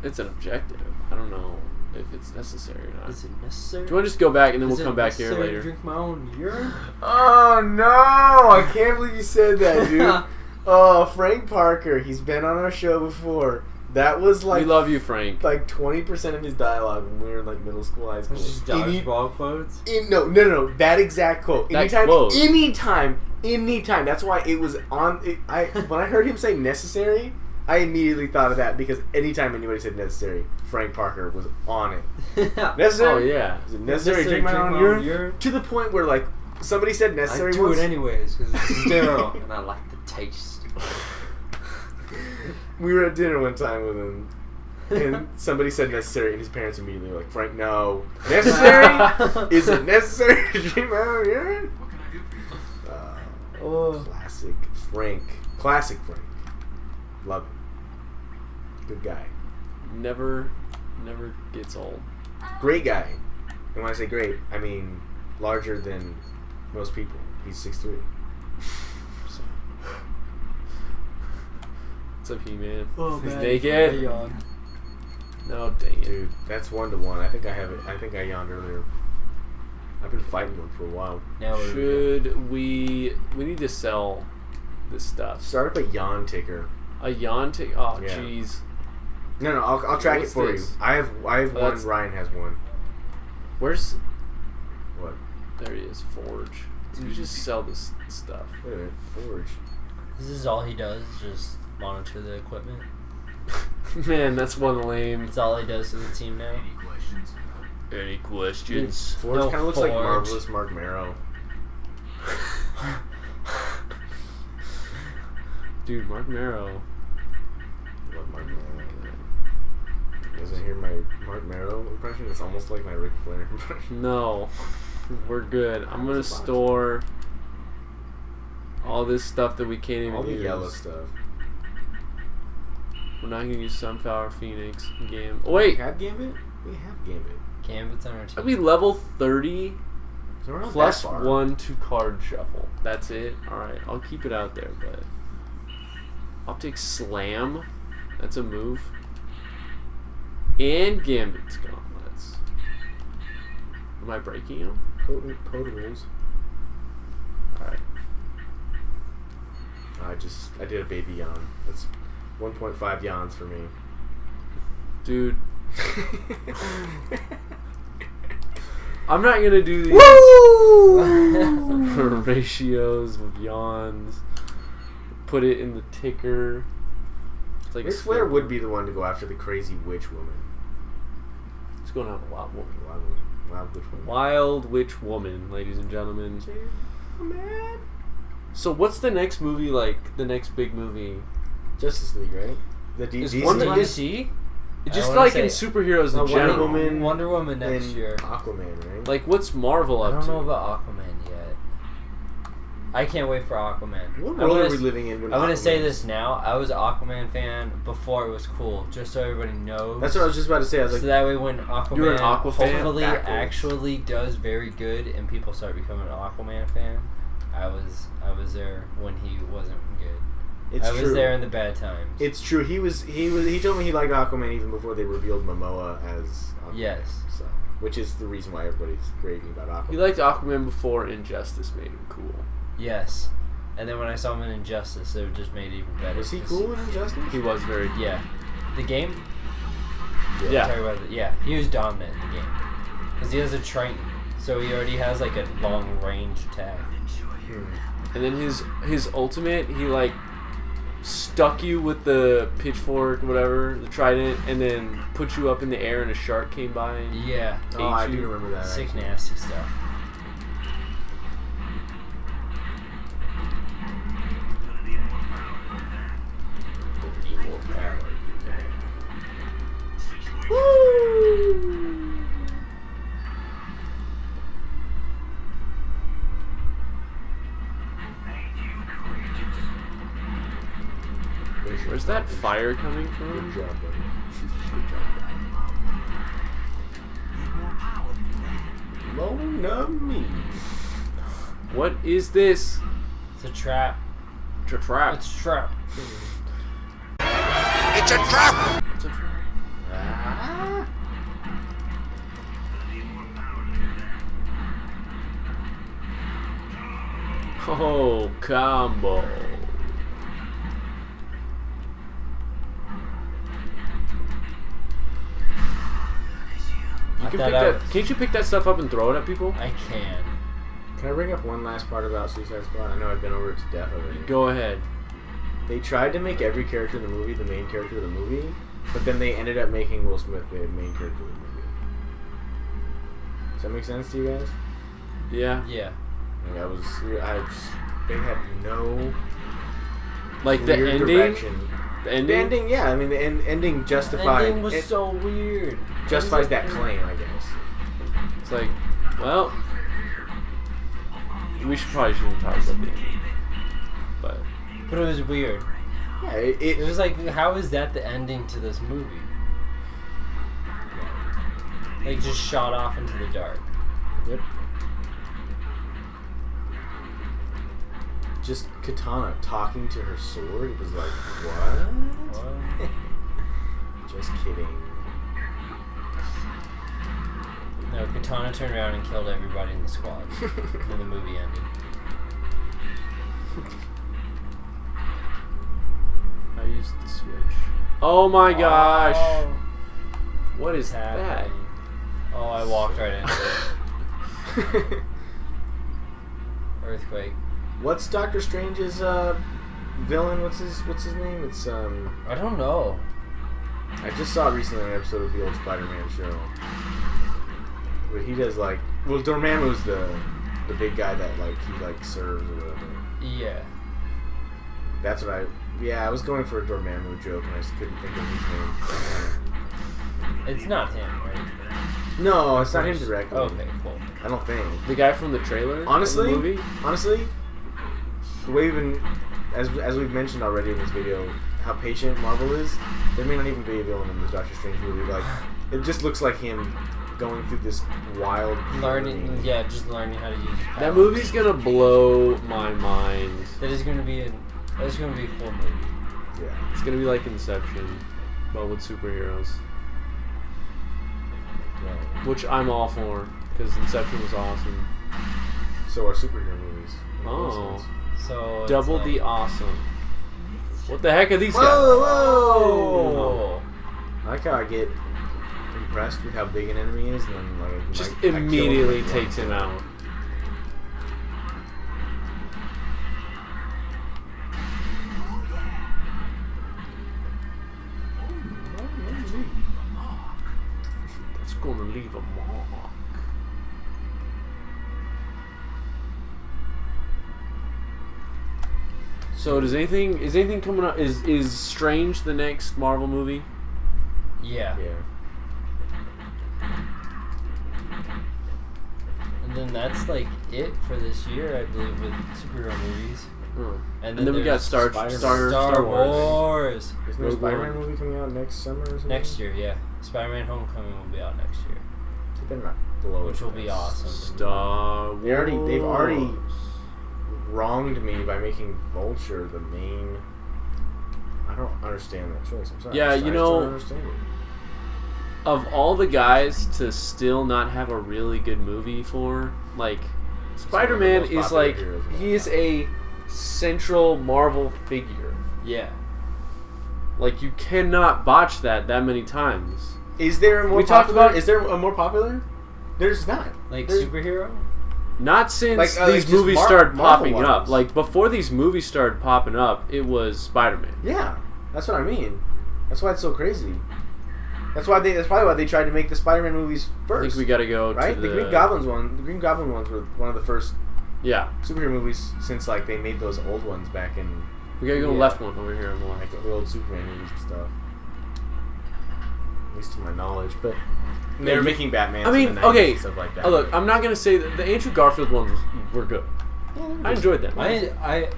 It's an objective. I don't know if it's necessary or not. Is it necessary? Do you want to just go back and then Is we'll it come back here necessary to later? drink my own urine? Oh no! I can't believe you said that, dude. Oh, Frank Parker. He's been on our show before. That was like We love you, Frank. like 20% of his dialogue when we were in like middle school, high school. It's just dodgeball quotes. No. That exact quote. That Anytime, quote. That's why it was on. When I heard him say necessary, I immediately thought of that because anytime anybody said necessary, Frank Parker was on it. Necessary? Oh yeah. Is it necessary to drink my own urine? To the point where like somebody said necessary I do once. it anyways because it's sterile and I like the taste. We were at dinner one time with him, and somebody said necessary, and his parents immediately were like, Frank, no. Necessary? Is it necessary to drink my own urine? Oh. Classic Frank. Classic Frank. Love it. Good guy. Never gets old. Great guy. And when I say great, I mean larger than most people. He's 6'3". What's up, He-Man? Oh, He's man. naked. No, dang it. Dude, that's 1-1. I think I have it. I think I yawned earlier. I've been fighting one for a while. Now we're Should we need to sell this stuff. Start up a yawn ticker. A yawn ticker? Oh, Yeah. jeez. No, I'll track What's it for this? you. I have one. that's- Ryan has one. Where's... What? There he is. Forge. You just sell this stuff. Wait a minute. Forge. This is all he does, just monitor the equipment. Man, that's one lame. That's all he does to the team now. Any questions? Forge No, kind of looks like Forge. Marvelous Mark Marrow. Dude, Mark Marrow. Love Mark Marrow. You guys hear my Mark Marrow impression? It's almost like my Ric Flair impression. No. We're good. I'm gonna It's a box. store all this stuff that we can't even All the use. yellow stuff. We're not gonna use Sunflower Phoenix game. Oh, We wait! have Gambit? We have Gambit. Gambit's on our Are team. we level 30 So we're not plus that far. 1 to card shuffle? That's it? Alright, I'll keep it out there, but... Optic Slam? That's a move. And Gambit's Gauntlets. Am I breaking him? Potables. Alright. I did a baby yawn. That's 1.5 yawns for me. Dude, I'm not gonna do these Woo! ratios with yawns. Put it in the ticker. It's like Ric Flair would be the one to go after the crazy witch woman. What's going on, Wild Woman? Wild witch woman. Wild Witch Woman, ladies and gentlemen. Oh, man. So what's the next movie like? The next big movie? Justice League, right? The Is DC Wonder one? DC? It's I just wanna like say- in superheroes in Wonder general. Woman. Wonder Woman next and year. Aquaman, right? Like what's Marvel I up don't to? know about Aquaman yet. I can't wait for Aquaman. What I'm world gonna are we s- living in? When I'm gonna say Aquaman's- this now. I was an Aquaman fan before it was cool, just so everybody knows. That's what I was just about to say. I was like, So that way, when Aquaman You're an Aqua fan? hopefully Backwards. actually does very good, and people start becoming an Aquaman fan, I was there when he wasn't good. it's I was true. there in the bad times. It's true. He told me he liked Aquaman even before they revealed Momoa as Aquaman. Yes. So, which is the reason why everybody's raving about Aquaman. He liked Aquaman before Injustice made him cool. Yes. And then when I saw him in Injustice, it just made it even better. Was he 'cause- cool in Injustice? He was very cool. Yeah. The game? Yeah. Sorry about that. Yeah, he was dominant in the game. Because he has a Triton, so he already has like a long range attack. And then his ultimate, he like stuck you with the pitchfork, whatever, the trident, and then put you up in the air, and a shark came by. And Yeah. Oh, I ate do you. remember that. Sick, actually. nasty stuff. Where's that fire coming from? Good job, buddy. Mon ami. What is this? It's a trap. It's a trap. It's a trap. It's a trap. Ah. Oh, combo. You I can thought pick I that. was- Can't you pick that stuff up and throw it at people? I can. Can I bring up one last part about Suicide Squad? I know I've been over it to death already. Go ahead. They tried to make every character in the movie the main character of the movie, but then they ended up making Will Smith the main character of the movie. Does that make sense to you guys? Yeah. Yeah. They had no Like the clear ending. direction. The The ending. ending, yeah. I mean, the ending The justified. ending was it so weird. justifies that claim, I guess. It's like, well, we probably shouldn't talk about the ending, but But it was weird. Yeah, It was like, how is that the ending to this movie? Like, just shot off into the dark. Yep. Just Katana talking to her sword. It was like, what? Just kidding. No, Katana turned around and killed everybody in the squad. And the movie ended. I used the switch. Oh my gosh! Oh, What is what's that? happening? Oh, I walked right into it. Earthquake. What's Doctor Strange's villain? What's his name? It's I don't know. I just saw it recently in an episode of the old Spider-Man show. Where he does like, well, Dormammu's the big guy that like he like serves or whatever. Yeah. That's what I was going for a Dormammu joke and I just couldn't think of his name. It's not him, right? No, it's not him directly. Okay, cool. I don't think. The guy from the trailer? Honestly, of the movie? the way we've been, as we've mentioned already in this video, how patient Marvel is, there may not even be a villain in this Doctor Strange movie. Like, it just looks like him going through this wild Just learning how to use his powers. That movie's gonna blow my mind. That is going to be a cool movie. Yeah. It's gonna be like Inception, but with superheroes. Right. Which I'm all for, because Inception was awesome. So are superhero movies. Oh. So Double it's the like, awesome. What the heck are these guys? Whoa! I like how I get impressed with how big an enemy is, and then like Just I kill him immediately in one takes him hit. out. That's gonna leave a mark. So is anything coming up? Is Strange the next Marvel movie? Yeah. Yeah. And then that's like it for this year, I believe, with superhero movies. Oh. And And then we got there's Star Star Wars. Isn't there a Rogue Spider-Man One. movie coming out next summer or something? Next year, yeah. Spider-Man Homecoming will be out next year, They better not blow which it. will be awesome. Star Wars. They've already wronged me by making Vulture the main. I don't understand that choice. I'm sorry. Yeah, I you just know- don't understand it. Of all the guys to still not have a really good movie for, like, Spider-Man most is popular like, heroes of all he is time. a central Marvel figure. Yeah. Like, you cannot botch that many times. Is there a more We talked popular? about- Is there a more popular? There's not. Like There's- superhero? Not since Like, these just movies Marvel started popping ones. up. Like, before these movies started popping up, it was Spider-Man. Yeah, that's what I mean. That's why it's so crazy. That's probably why they tried to make the Spider-Man movies I first. think we gotta go right? to The Green Goblin ones were one of the first Yeah. superhero movies since like they made those old ones back in We gotta go Yeah. left one over here on the left. like the old Superman movies and stuff. At least to my knowledge, but they Yeah, were you- making Batman. I mean, in the 90s okay, and stuff like that. Look, I'm not gonna say that the Andrew Garfield ones were good. I enjoyed them. I did really like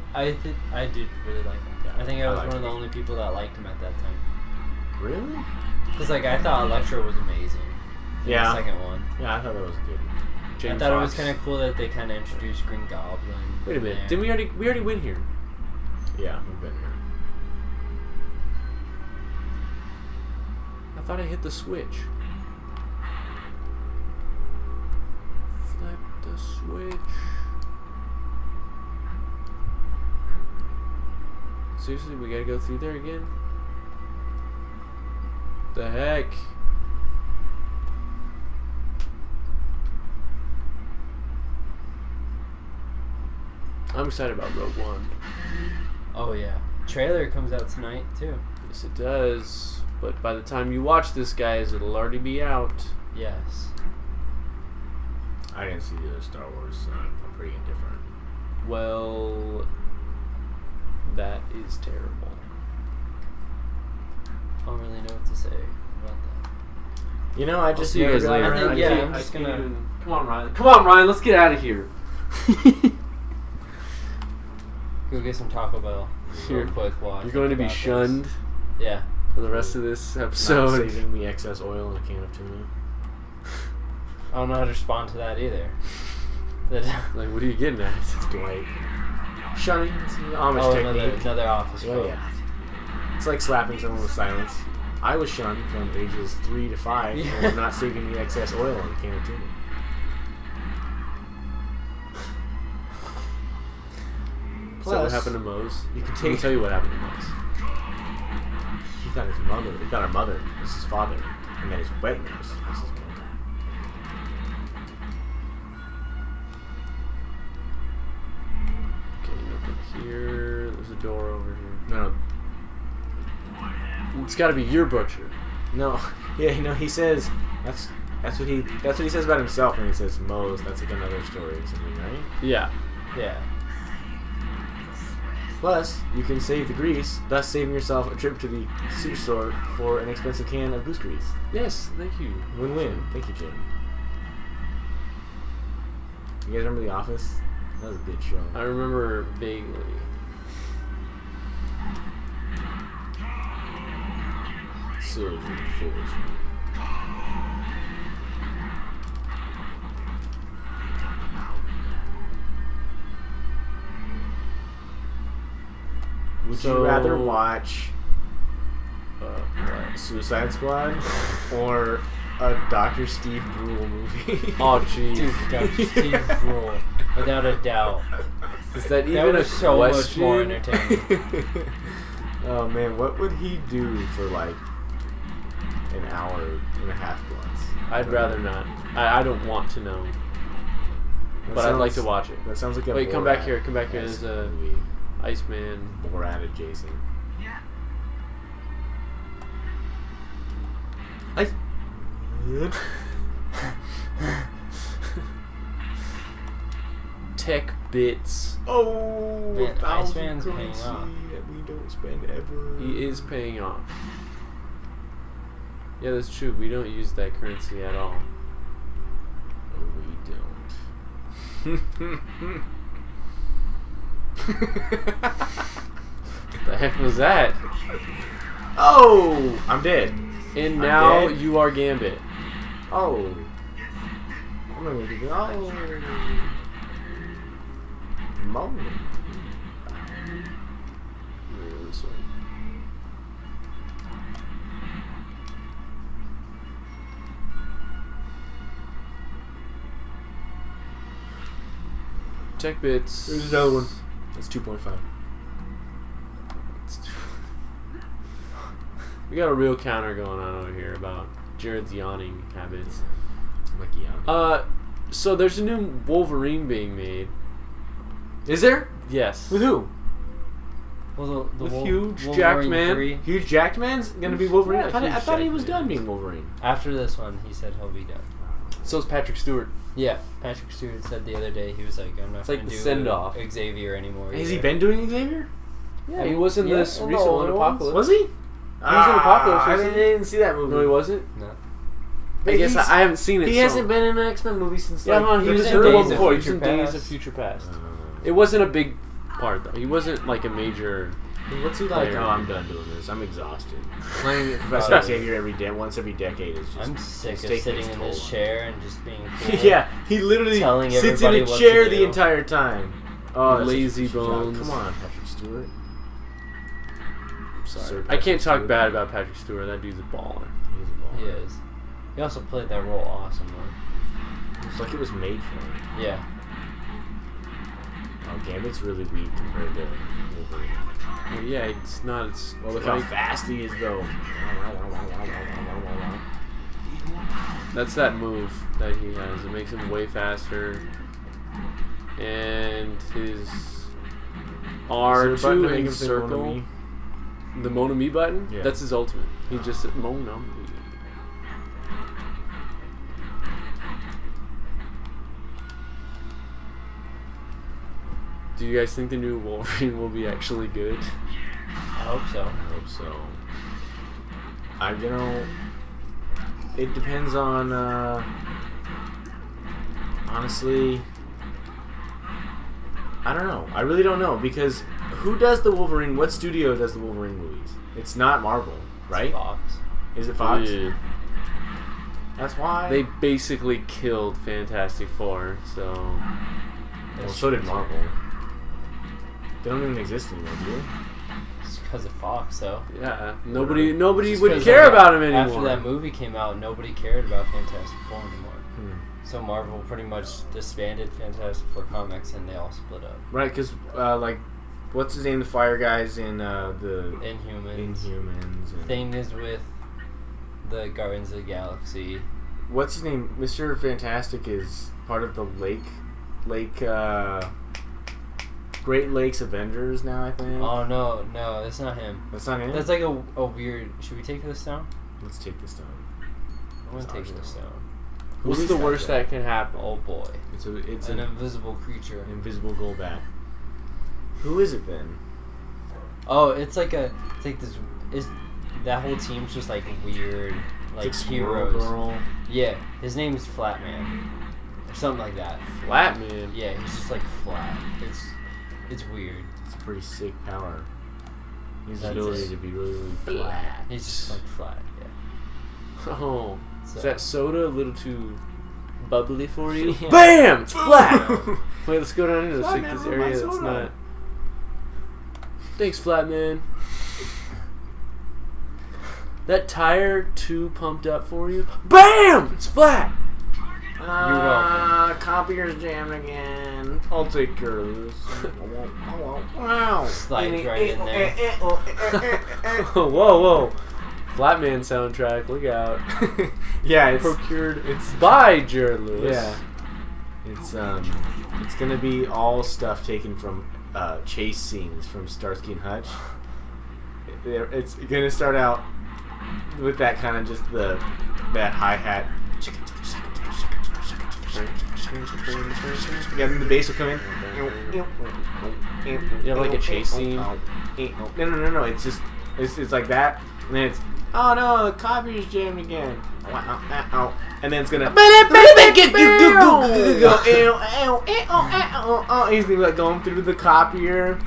him. I think I I was liked one of the him. only people that liked him at that time. Really? Because like I thought Electro was amazing. In Yeah. The second one. Yeah, I thought that was good. Jamie I thought it was Foxx. kind of cool that they kind of introduced Green Goblin. Wait a minute, there. didn't we already win here? Yeah, we've been here. I thought I hit the switch. Flip the switch. Seriously, we gotta go through there again? The heck? I'm excited about Rogue One. Oh yeah. Trailer comes out tonight too. Yes, it does. But by the time you watch this, guys, it'll already be out. Yes. I didn't see the other Star Wars, so I'm pretty indifferent. Well, that is terrible. I don't really know what to say about that. You know, I I'll just see you never guys got later. I think- around yeah, to- I'm just gonna- Come on, Ryan. Come on, Ryan. Let's get out of here. Go get some Taco Bell real You're- quick while I You're think going to be about this. shunned Yeah. for the rest of this Not episode. saving the excess oil in a can of tuna. I don't know how to respond to that either. Like, what are you getting at? It's Dwight. Shunning. It's an Amish technique. Another office Yeah, quote. yeah. It's like slapping someone with silence. I was shunned from ages 3 to 5 for not saving the excess oil on the can of tuna. Is that what happened to Mose? You can Let me take. tell you what happened to Mose. He thought his mother. He thought our mother was his father, and then his wet nurse was his mother. Okay, nothing here. There's a door over here. No, It's got to be your butcher. no. Yeah, he says that's what he says about himself when he says Mose. That's like another story or something, right? Yeah. Yeah. Plus, you can save the grease, thus saving yourself a trip to the superstore for an expensive can of goose grease. Yes, thank you. Win-win. Thank you, Jim. You guys remember The Office? That was a good show. I remember vaguely. Surge with the forge. Would So- you rather watch What? Suicide Squad or a Dr. Steve Brule movie? Oh, jeez. Dude, Dr. Steve Brule, without a doubt. Is that That even a was so much question? more entertaining. Oh man, what would he do for like an hour and a half plus? I'd rather not. I don't want to know. That But I'd like sounds- to watch it. That sounds like a Wait, come back Borat here. Come back here. esque There's a movie. Iceman. Borat adjacent. Ice. Tech bits. Oh, Man, 1,000 Iceman's paying currency off. that we don't spend ever. He is paying off. Yeah, that's true. We don't use that currency at all. Oh, we don't. What the heck was that? Oh, I'm dead. And I'm now dead. you are Gambit. Oh. I'm not gonna do that. Oh. Moment. This way. Tech bits. There's another one. That's 2.5. We got a real counter going on over here about Jared's yawning habits. I'm like, yeah. So there's a new Wolverine being made. Is there? Yes. With who? Well, With huge Wolverine jacked man. 3, Hugh Jackman's gonna be Wolverine? Yeah, I Hugh thought he was Jackman. done being Wolverine. after this one, he said he'll be done. So's Patrick Stewart. Yeah, Patrick Stewart said the other day, he was like, I'm not It's like going the to do send-off. Xavier anymore. Has he either." been doing Xavier? Yeah, he was in Yeah, this in the recent one, older ones. Apocalypse. Was he? He was in Apocalypse, I wasn't he? didn't see that movie. No, he wasn't. No. I guess I haven't seen it. He so- hasn't been in an X-Men movie since Yeah, like no, he the was in in third the Days one of before. He was Future in Days Past. of Future Past. It wasn't a big part though. He wasn't like a major. What's he like? player. Oh, I'm done doing this. I'm exhausted. Playing Professor Xavier once every decade is just. I'm sick it's of taking sitting its in toll this on me. chair and just being cool. Yeah, he literally Telling sits in everybody a what chair to the do. entire time. Oh, that's Lazy such a good job. bones. Come on, Patrick Stewart. Sorry, Sir I Patrick can't talk Stewart. bad about Patrick Stewart. That dude's a baller. He's a He baller. is. He also played that role awesomely. It's like it was made for him. Yeah. Oh, Gambit's really weak compared to Wolverine. Well, yeah, it's not. It's Well, look like, how fast he is, though. that's that move that he has. It makes him way faster. And his Is there a button to R2 make and him say Mona circle, Mi? the Mona Mi button, Yeah. that's his ultimate. He just said Mona Mi. Do you guys think the new Wolverine will be actually good? I hope so. I hope so. It depends on, honestly, I don't know. I really don't know, because who does the Wolverine, what studio does the Wolverine movies? It's not Marvel, right? Fox. Is it Fox? Yeah. That's why. They basically killed Fantastic Four, so... Well, so did Marvel. They don't even exist anymore, do they? It's because of Fox, though. Yeah, nobody Just would 'cause, care like, about him anymore. After that movie came out, nobody cared about Fantastic Four anymore. So Marvel pretty much disbanded Fantastic Four comics, and they all split up. Right, because, like, what's his name? The Fire Guys in the... Inhumans. And Thing is with the Guardians of the Galaxy. what's his name? Mr. Fantastic is part of the Great Lakes Avengers now, I think. Oh, no, that's not him. That's not him? That's like a weird... Should we take this down? Let's take this down. I'm going to take this down. What's Who the is worst guy? that can happen? Oh, boy. It's an an invisible creature. invisible gold bat. Who is it then? Oh, it's like this... That whole team's just like weird, like It's Squirrel heroes. Girl. Yeah, his name's Flatman, or something like that. Flatman. Yeah, he's just like flat. It's weird. It's a pretty sick power. He has the That's ability it. to be really, really flat. He's just like flat. Yeah. Oh, So, is that soda a little too bubbly for you? Yeah. BAM! It's flat! Wait, let's go down here to Flatman, check this where's my area that's soda? not... Thanks, Flatman. That tire too pumped up for you? BAM! It's flat! welcome. Copier's jammed again. I'll take care of this. Wow. Slides right in there. Whoa. Flatman soundtrack, look out. Yeah, it's Procured. It's by Jared Lewis. yeah. It's gonna be all stuff taken from chase scenes from Starsky and Hutch. It's gonna start out with that kind of just that hi-hat. Yeah, then the bass will come in. You have like a chase scene? No. It's just it's like that, and then it's oh no, the copier's jammed again. And then it's gonna he's gonna be like going through the copier,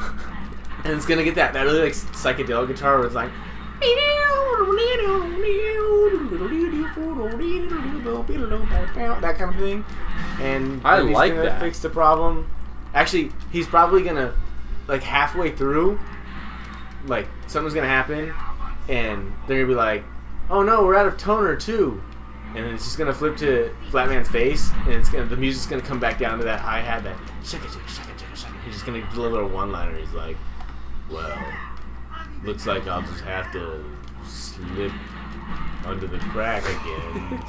and it's gonna get that really like psychedelic guitar where it's like that kind of thing, and I he's like gonna that. fix the problem. Actually, he's probably gonna like halfway through, like something's gonna happen, and they're gonna be like, "Oh no, we're out of toner too," and then it's just gonna flip to Flatman's face, and the music's gonna come back down to that hi hat, that shaka. He's just gonna deliver a one-liner. He's like, "Well, looks like I'll just have to slip under the crack again."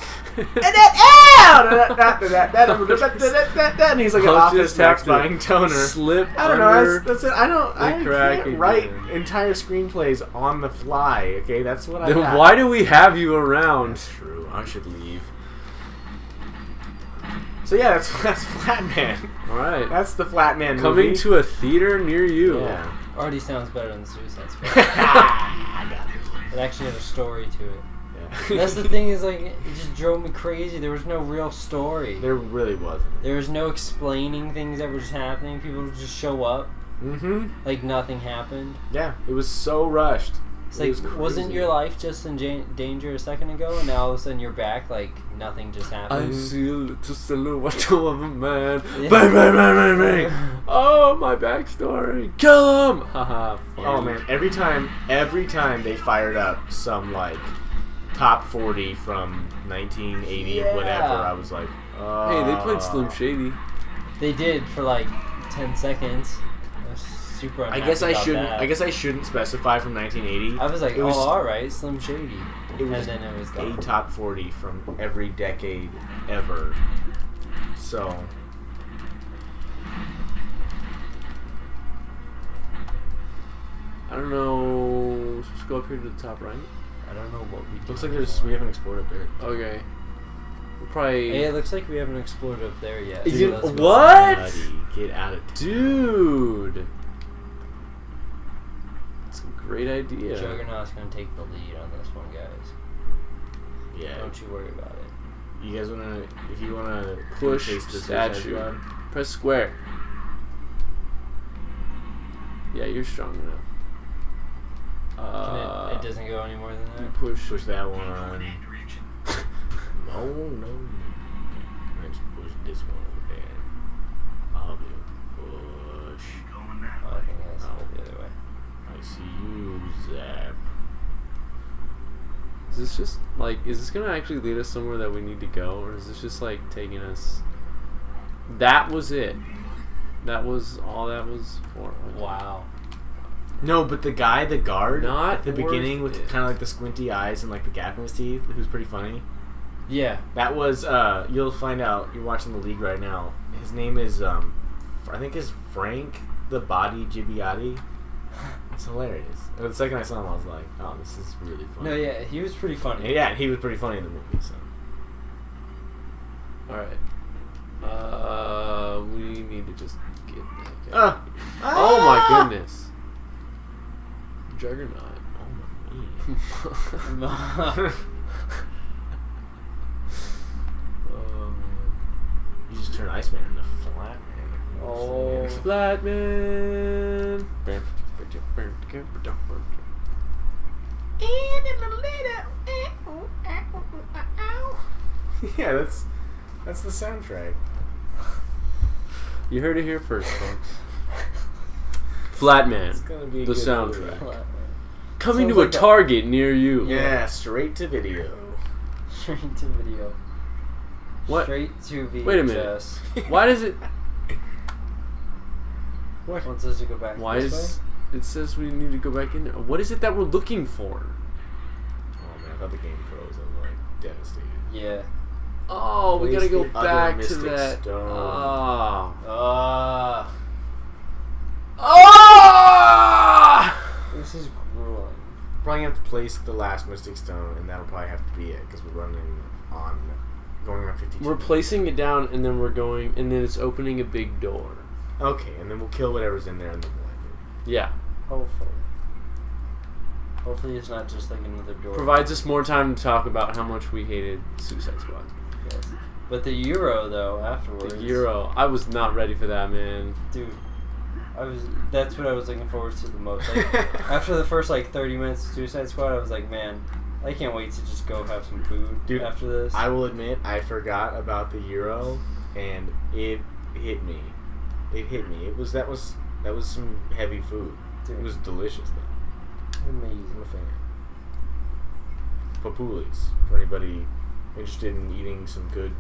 And he's like an I'll office just have tax to buying toner. Slip I don't under know. That's it. I crack can't write again. entire screenplays on the fly. Okay, that's what I Then got. why do we have you around? That's true. I should leave. So yeah, that's Flatman. Alright. That's the Flatman movie. Coming to a theater near you. Yeah. Already sounds better than Suicide Squad. I got it. It actually had a story to it. Yeah. That's the thing is like it just drove me crazy. There was no real story. There really wasn't. There was no explaining things that were just happening. People would just show up Mm-hmm. like nothing happened. Yeah, it was so rushed. It's It like, was crazy. wasn't your life just in danger a second ago, and now all of a sudden you're back like nothing just I happened? see a little silhouette of a man. Yeah. Bang, bang, bang, bang, bang. Oh, my backstory. Kill him! Haha. Oh man, every time they fired up some like top 40 from 1980 Yeah. whatever, I was like, Hey, they played Slim Shady. They did for like 10 seconds. I was super unhappy I guess I about shouldn't specify from 1980. that. I was like, It was- oh, all right, Slim Shady. It was and then it was a gone. top 40 from every decade ever. So I don't know. Let's go up here to the top right. I don't know what we do. looks like we haven't explored up there. Okay. We'll probably. Hey, it looks like we haven't explored up there yet. Is so it- let's go. what? Buddy, get out of Dude! That's a great idea. Juggernaut's gonna take the lead on this one, guys. Yeah. Don't you worry about it. You guys wanna, if you wanna Push chase the Suicide statue. Squad? Press square. Yeah, you're strong enough. It doesn't go any more than that. Push. Push that one. Oh no. I just push this one over there. I'll do push. Oh, I think that's the other way. I see you, Zap. Is this just like? Is this gonna actually lead us somewhere that we need to go, or is this just like taking us? That was it. That was all that was for. Wow. No, but the guy, the guard, Not at the beginning with worth it. kind of like the squinty eyes and like the gap in his teeth, who's pretty funny. Yeah. That was, you'll find out, you're watching the league right now. His name is, I think is Frank the Body Gibbiotti. It's hilarious. And the second I saw him, I was like, oh, this is really funny. No, yeah, he was pretty funny. And yeah, he was pretty funny in the movie, so. Alright. We need to just get the heck out. Oh my goodness. Juggernaut. Oh my god. You just turn Iceman into Flatman. Oh. Flatman. Yeah, that's the soundtrack. You heard it here first, folks. Flatman. It's gonna be a The good soundtrack. movie. Coming Sounds to like a Target near you. Yeah, straight to video. Straight to video. What? Straight to VHS. Wait a minute. Why does it? What? Wants us to go back Why this is it says we need to go back in there? What is it that we're looking for? Oh man, I thought the game froze. I was like devastated. way? Yeah. Oh, we gotta go Place the other back to Mystic that. Stone. Ah. This is grueling. Probably have to place the last Mystic Stone, and that'll probably have to be it because we're going on 52. We're placing it down, and then we're going, and then it's opening a big door. Okay, and then we'll kill whatever's in there, and then we'll end it. Yeah. Hopefully. Hopefully it's not just like another door. Provides us more time to talk about how much we hated Suicide Squad. Yes. But the Euro though afterwards. The Euro. I was not ready for that, man. Dude. That's what I was looking forward to the most. Like, after the first like 30 minutes of Suicide Squad, I was like, man, I can't wait to just go have some food. Dude, after this. I will admit, I forgot about the Euro, and it hit me. It hit me. That was some heavy food. Dude. It was delicious though. Amazing. I'm a fan. Papulis, for anybody interested in eating some good,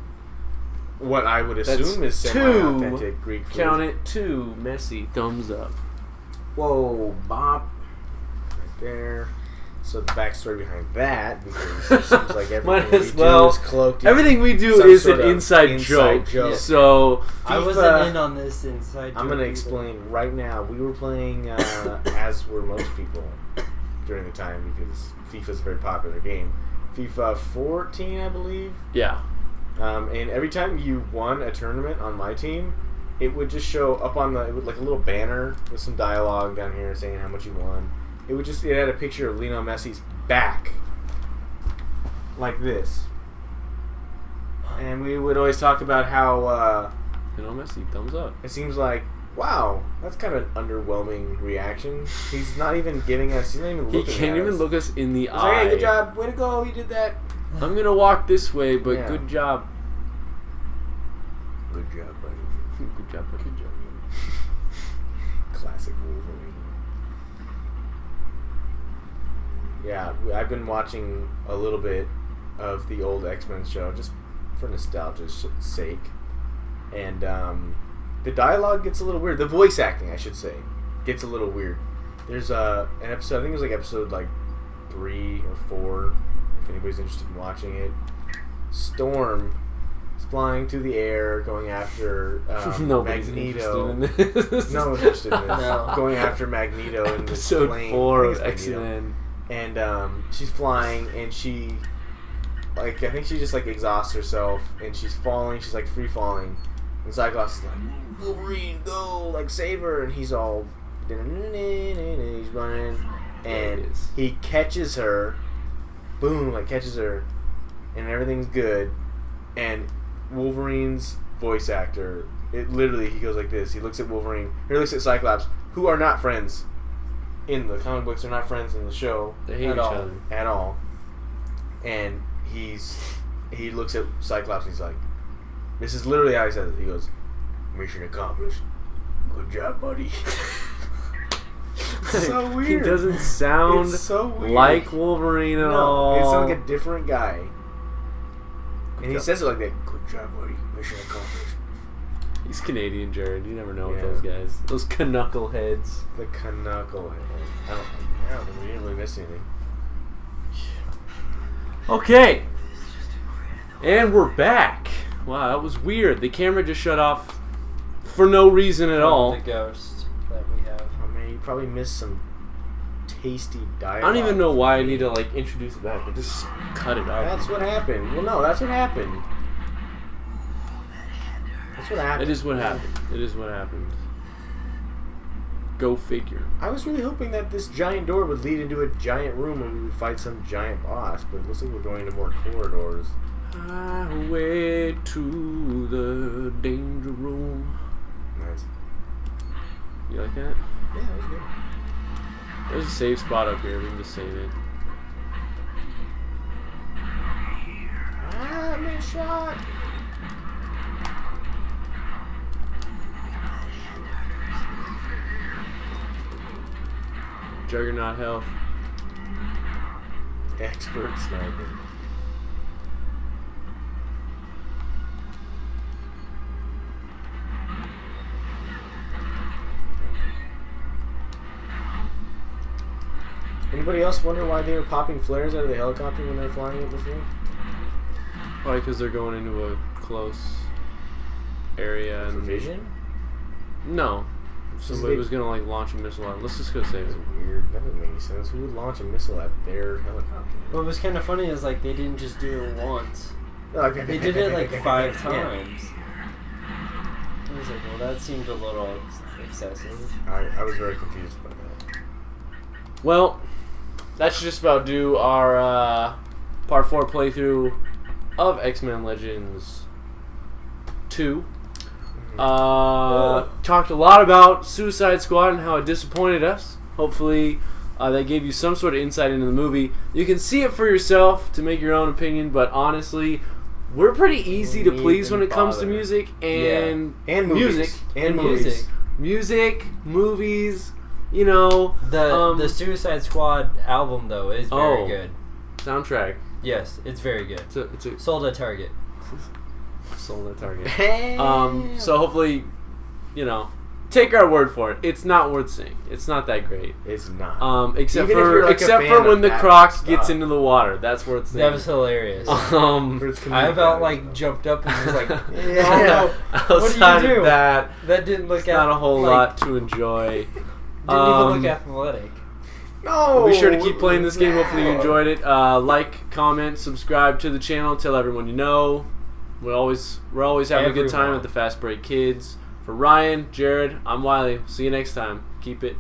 what I would assume is semi-authentic Greek food. Count it, 2 messy thumbs up. Whoa, bop. Right there. So the backstory behind that, because it seems like everything we do is cloaked in everything we do some is sort an of inside joke. Yeah. So I FIFA, wasn't in on this inside. I'm joke going to either. explain right now. We were playing, as were most people during the time, because FIFA's a very popular game. FIFA 14, I believe. yeah. And every time you won a tournament on my team, it would just show up on like a little banner with some dialogue down here saying how much you won. It had a picture of Lionel Messi's back, like this. And we would always talk about how Messi, thumbs up. it seems like, wow, that's kind of an underwhelming reaction. He's not even giving us. He's not even He looking. can't at even us. look us in the He's eye. like, hey, good job, way to go, you did that. I'm gonna walk this way, but Yeah. good job. Good job, buddy. Good job, buddy. Good job. Classic Wolverine. Yeah, I've been watching a little bit of the old X-Men show just for nostalgia's sake, and the dialogue gets a little weird. The voice acting, I should say, gets a little weird. There's an episode, I think it was like episode 3 or 4, if anybody's interested in watching it. Storm is flying through the air, going after Nobody's Magneto. interested in this. No one's interested in this. No. Going after Magneto in this Episode plane. 4 I of think it's Magneto. X-Men. And she's flying, and she, I think she just exhausts herself, and she's falling. She's free falling, and Cyclops is like, Wolverine, go, save her, and he's all, he's running, and he catches her, boom, catches her, and everything's good, and Wolverine's voice actor, he goes like this. He looks at Wolverine, he looks at Cyclops, who are not friends. In the comic books, they're not friends in the show. They hate each other. At all. And he looks at Cyclops and he's like, this is literally how he says it. He goes, mission accomplished. Good job, buddy. It's so weird. He doesn't sound so weird. like Wolverine at all. It sounds like a different guy. And he says it like that. Good job, buddy. Mission accomplished. He's Canadian, Jared. You never know with Yeah. those guys. Those knuckle heads. The knuckle. I don't think we didn't really miss anything. Okay. And we're back. Wow, that was weird. The camera just shut off for no reason at all. The ghost that we have. I mean, you probably missed some tasty dialogue. I don't even know why I need to like introduce it back. I just cut it off. That's what happened. Well, no, that's what happened. That's what happened. It is what happened. It is what happened. Go figure. I was really hoping that this giant door would lead into a giant room where we would fight some giant boss, but it looks like we're going into more corridors. Highway to the danger room. Nice. You like that? Yeah, that was good. There's a save spot up here. We can just save it. Ah, I'm in shot. Juggernaut health. Expert sniper. Anybody else wonder why they were popping flares out of the helicopter when they were flying it before? Probably because they're going into a close area. For And vision? No. If somebody they- was going to like launch a missile out. Let's just go save That's it. weird. That doesn't make any sense. Who would launch a missile at their helicopter? What was kind of funny is like they didn't just do it once. They did it like 5 times. I was like, well, that seemed a little excessive. I was very confused by that. Well, that should just about do our Part 4 playthrough of X-Men Legends 2. Talked a lot about Suicide Squad and how it disappointed us. Hopefully that gave you some sort of insight into the movie. You can see it for yourself to make your own opinion, but honestly, we're pretty easy to please when it comes to music and movies. music And movies. Music, movies, you know. The Suicide Squad album though is very good. Soundtrack. Yes, it's very good. It's a Sold at Target. sold at Target. So hopefully, you know, take our word for it. It's not worth seeing. It's not that great. It's not. Except Even if for you're, like, a fan when of the that Croc stuff. gets into the water. That's worth seeing. That was hilarious. For its I comedic about value, like though. jumped up and was like, Yeah. oh no, what Outside do you do? of that, That didn't look it's not a whole like, lot to enjoy. Didn't even look athletic. No. Be sure to keep playing this game. Hopefully you No. enjoyed it. Like, comment, subscribe to the channel. Tell everyone you know. We're always having a good time Everyone. at the Fastbreak Kids. For Ryan, Jared, I'm Wiley. See you next time. Keep it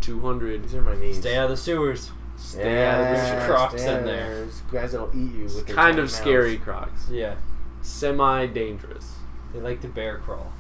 200. These are my knees. Stay out of the sewers. Stay out of the There's Crocs in there. There's guys that'll eat you with their Kind tiny of scary mouths. Crocs. Yeah, Semi-dangerous. they like to bear crawl.